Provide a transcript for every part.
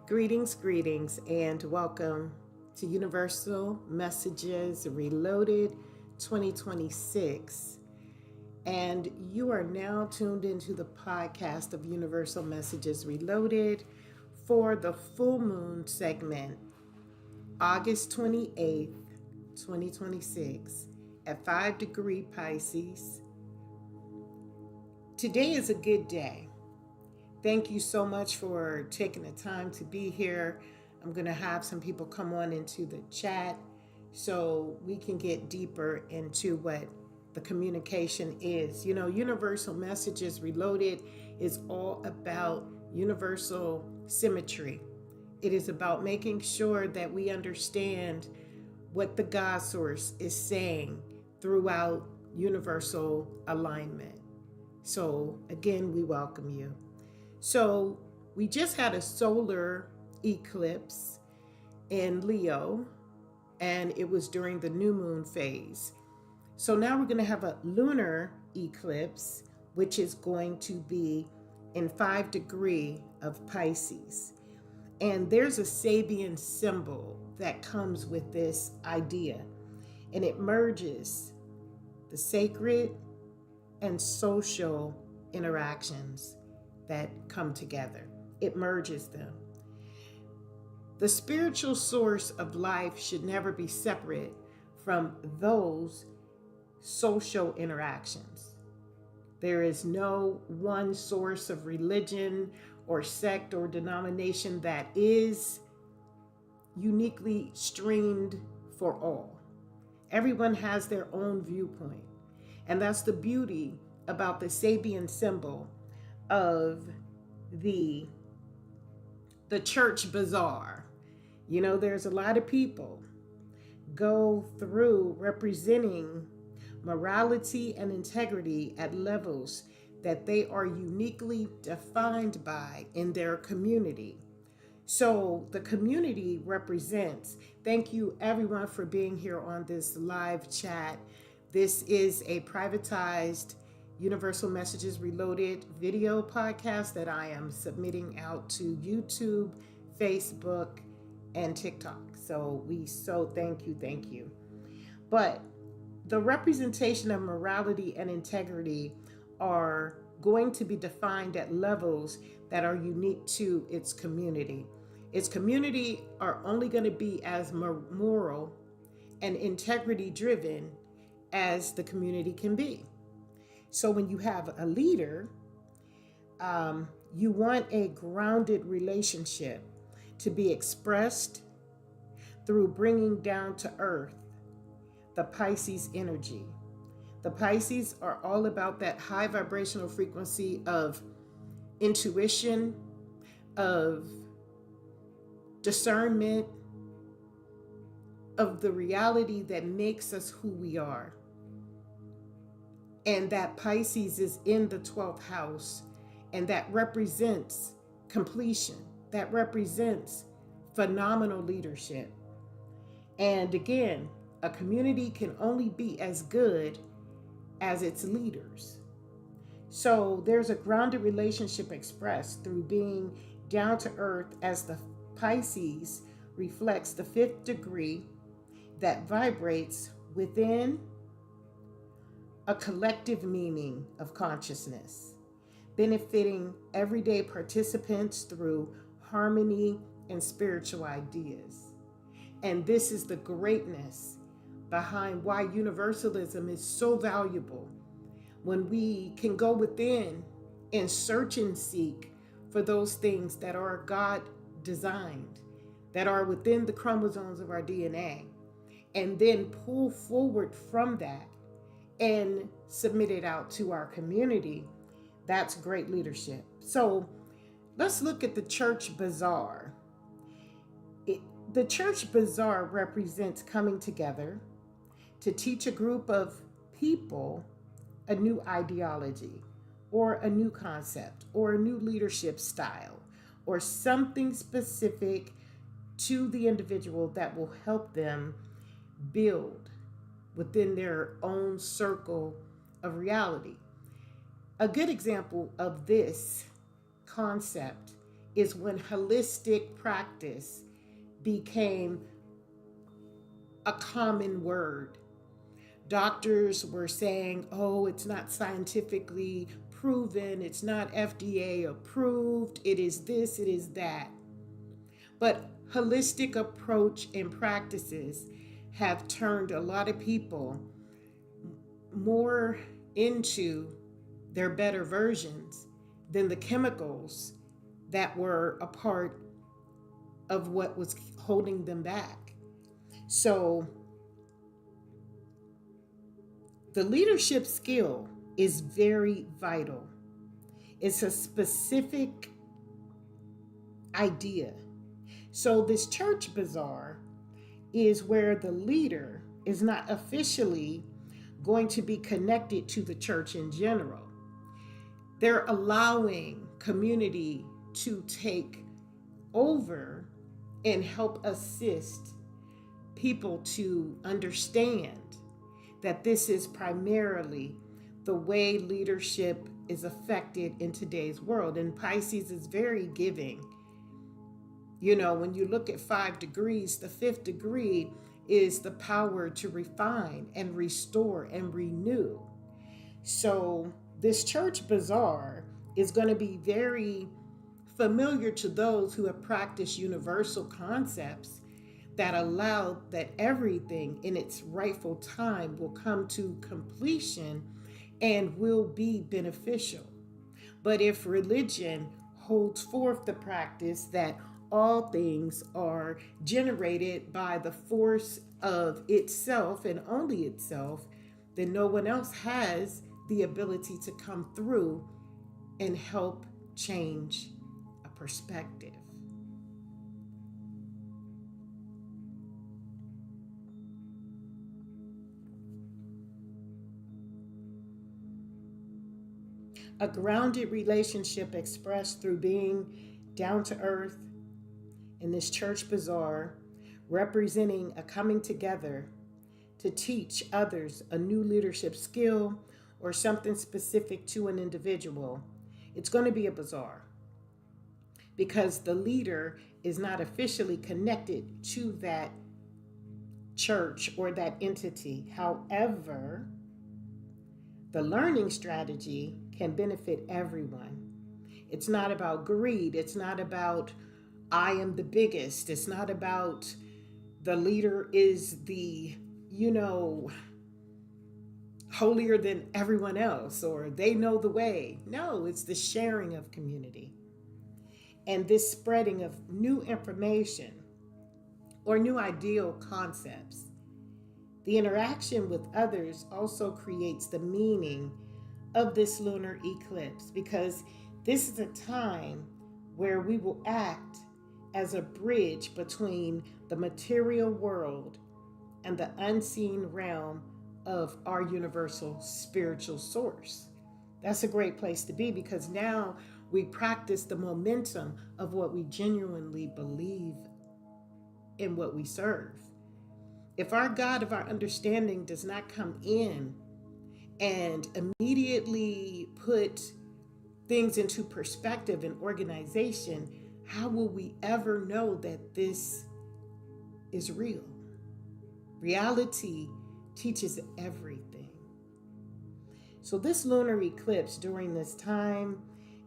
Greetings, and welcome to Universal Messages Reloaded 2026. And you are now tuned into the podcast of Universal Messages Reloaded for the full moon segment, August 28th, 2026, at 5 degrees Pisces. Today is a good day. Thank you so much for taking the time to be here. I'm going to have some people come on into the chat so we can get deeper into what the communication is. You know, Universal Messages Reloaded is all about universal symmetry. It is about making sure that we understand what the God source is saying throughout universal alignment. So again, we welcome you. So we just had a solar eclipse in Leo, and it was during the new moon phase. So now we're going to have a lunar eclipse, which is going to be in 5 degrees of Pisces. And there's a Sabian symbol that comes with this idea, and it merges the sacred and social interactions that come together. It merges them. The spiritual source of life should never be separate from those social interactions. There is no one source of religion or sect or denomination that is uniquely streamed for all. Everyone has their own viewpoint. And that's the beauty about the Sabian symbol of the church bazaar. You know, there's a lot of people go through representing morality and integrity at levels that they are uniquely defined by in their community. So the community represents, thank you everyone for being here on this live chat. This is a privatized Universal Messages Reloaded video podcast that I am submitting out to YouTube, Facebook, and TikTok. So thank you. But the representation of morality and integrity are going to be defined at levels that are unique to its community. Its community are only going to be as moral and integrity driven as the community can be. So when you have a leader, you want a grounded relationship to be expressed through bringing down to earth the Pisces energy. The Pisces are all about that high vibrational frequency of intuition, of discernment, of the reality that makes us who we are. And that Pisces is in the 12th house, and that represents completion. That represents phenomenal leadership. And again, a community can only be as good as its leaders. So there's a grounded relationship expressed through being down to earth, as the Pisces reflects the 5th degree that vibrates within a collective meaning of consciousness, benefiting everyday participants through harmony and spiritual ideas. And this is the greatness behind why universalism is so valuable. When we can go within and search and seek for those things that are God designed, that are within the chromosomes of our DNA, and then pull forward from that and submit it out to our community, that's great leadership. So let's look at the church bazaar. The church bazaar represents coming together to teach a group of people a new ideology or a new concept or a new leadership style or something specific to the individual that will help them build within their own circle of reality. A good example of this concept is when holistic practice became a common word. Doctors were saying, oh, it's not scientifically proven, it's not FDA approved, it is this, it is that. But holistic approach and practices have turned a lot of people more into their better versions than the chemicals that were a part of what was holding them back. So the leadership skill is very vital. It's a specific idea. So this church bazaar is where the leader is not officially going to be connected to the church in general. They're allowing community to take over and help assist people to understand that this is primarily the way leadership is affected in today's world. And Pisces is very giving. You know, when you look at 5 degrees, the 5th degree is the power to refine and restore and renew. So this church bazaar is going to be very familiar to those who have practiced universal concepts that allow that everything in its rightful time will come to completion and will be beneficial. But if religion holds forth the practice that all things are generated by the force of itself and only itself, then no one else has the ability to come through and help change a perspective. A grounded relationship expressed through being down to earth in this church bazaar, representing a coming together to teach others a new leadership skill or something specific to an individual. It's going to be a bazaar because the leader is not officially connected to that church or that entity. However, the learning strategy can benefit everyone. It's not about greed. It's not about I am the biggest. It's not about the leader is the, holier than everyone else or they know the way. No, it's the sharing of community and this spreading of new information or new ideal concepts. The interaction with others also creates the meaning of this lunar eclipse because this is a time where we will act as a bridge between the material world and the unseen realm of our universal spiritual source. That's a great place to be because now we practice the momentum of what we genuinely believe in what we serve. If our God of our understanding does not come in and immediately put things into perspective and organization, how will we ever know that this is real? Reality teaches everything. So this lunar eclipse during this time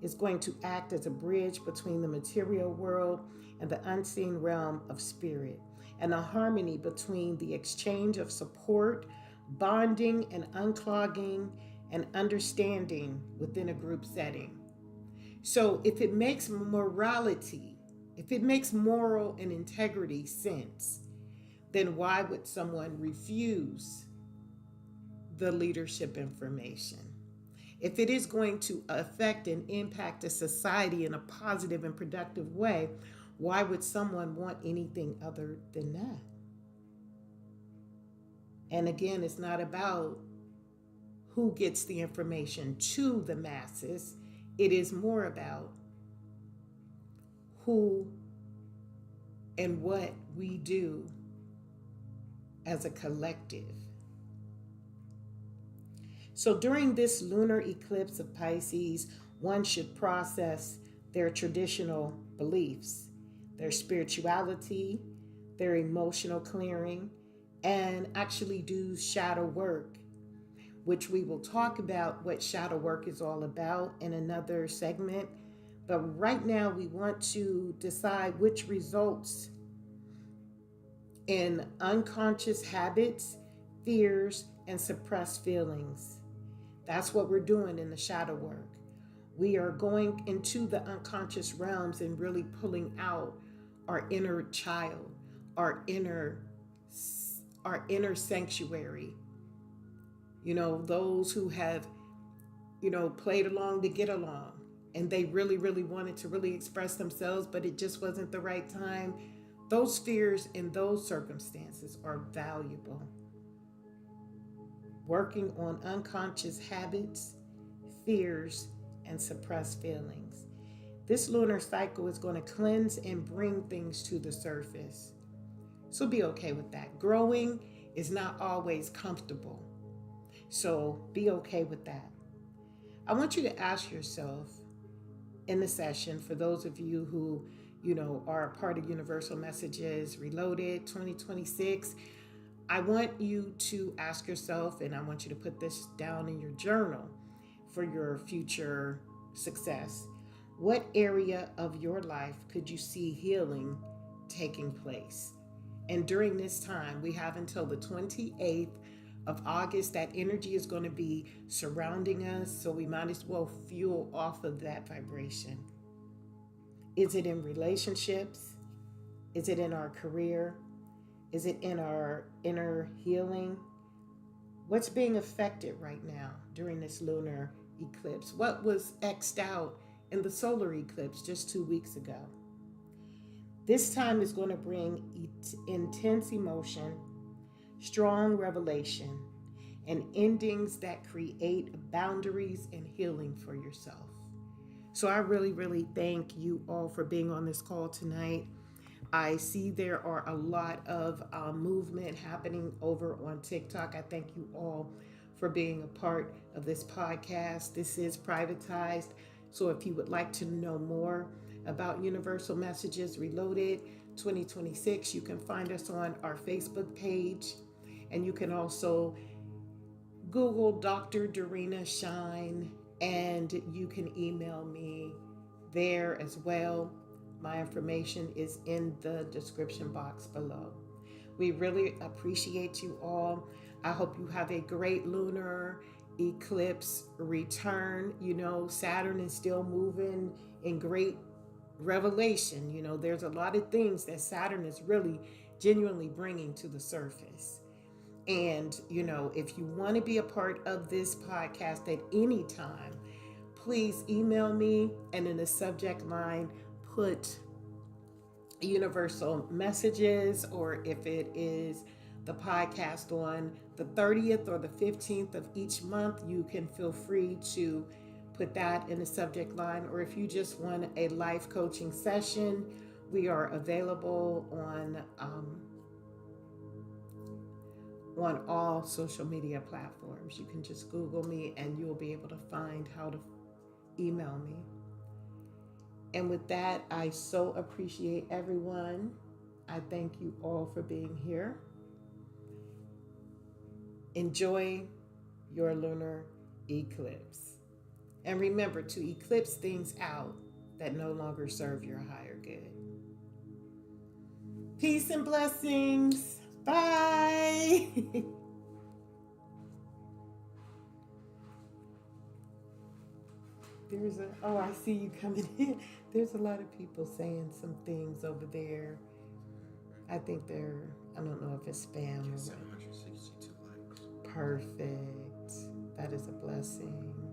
is going to act as a bridge between the material world and the unseen realm of spirit, and a harmony between the exchange of support, bonding, and unclogging and understanding within a group setting. So if it makes morality, if it makes moral and integrity sense, then why would someone refuse the leadership information? If it is going to affect and impact a society in a positive and productive way, why would someone want anything other than that? And again, it's not about who gets the information to the masses. It is more about who and what we do as a collective. So during this lunar eclipse of Pisces, one should process their traditional beliefs, their spirituality, their emotional clearing, and actually do shadow work, which we will talk about what shadow work is all about in another segment. But right now, we want to decide which results in unconscious habits, fears, and suppressed feelings. That's what we're doing in the shadow work. We are going into the unconscious realms and really pulling out our inner child, our inner our inner sanctuary. Those who have, played along to get along, and they really, really wanted to really express themselves, but it just wasn't the right time. Those fears in those circumstances are valuable. Working on unconscious habits, fears, and suppressed feelings. This lunar cycle is going to cleanse and bring things to the surface. So be okay with that. Growing is not always comfortable. So be okay with that. I want you to ask yourself in the session, for those of you who, are a part of Universal Messages Reloaded 2026, I want you to ask yourself, and I want you to put this down in your journal for your future success. What area of your life could you see healing taking place? And during this time, we have until the 28th of August. That energy is going to be surrounding us, so we might as well fuel off of that vibration. Is it in relationships? Is it in our career? Is it in our inner healing? What's being affected right now during this lunar eclipse? What was X'd out in the solar eclipse just 2 weeks ago? This time is going to bring intense emotion, strong revelation, and endings that create boundaries and healing for yourself. So I really, really thank you all for being on this call tonight. I see there are a lot of movement happening over on TikTok. I thank you all for being a part of this podcast. This is privatized. So if you would like to know more about Universal Messages Reloaded 2026, you can find us on our Facebook page. And you can also Google Dr. Dorina Shine, and you can email me there as well. My information is in the description box below. We really appreciate you all. I hope you have a great lunar eclipse return. Saturn is still moving in great revelation. There's a lot of things that Saturn is really genuinely bringing to the surface. And, if you want to be a part of this podcast at any time, please email me, and in the subject line, put Universal Messages, or if it is the podcast on the 30th or the 15th of each month, you can feel free to put that in the subject line. Or if you just want a life coaching session, we are available on all social media platforms. You can just Google me and you'll be able to find how to email me. And with that, I so appreciate everyone. I thank you all for being here. Enjoy your lunar eclipse. And remember to eclipse things out that no longer serve your higher good. Peace and blessings. Bye. I see you coming in. There's a lot of people saying some things over there. I think I don't know if it's spam or what. 762 likes. Perfect. That is a blessing.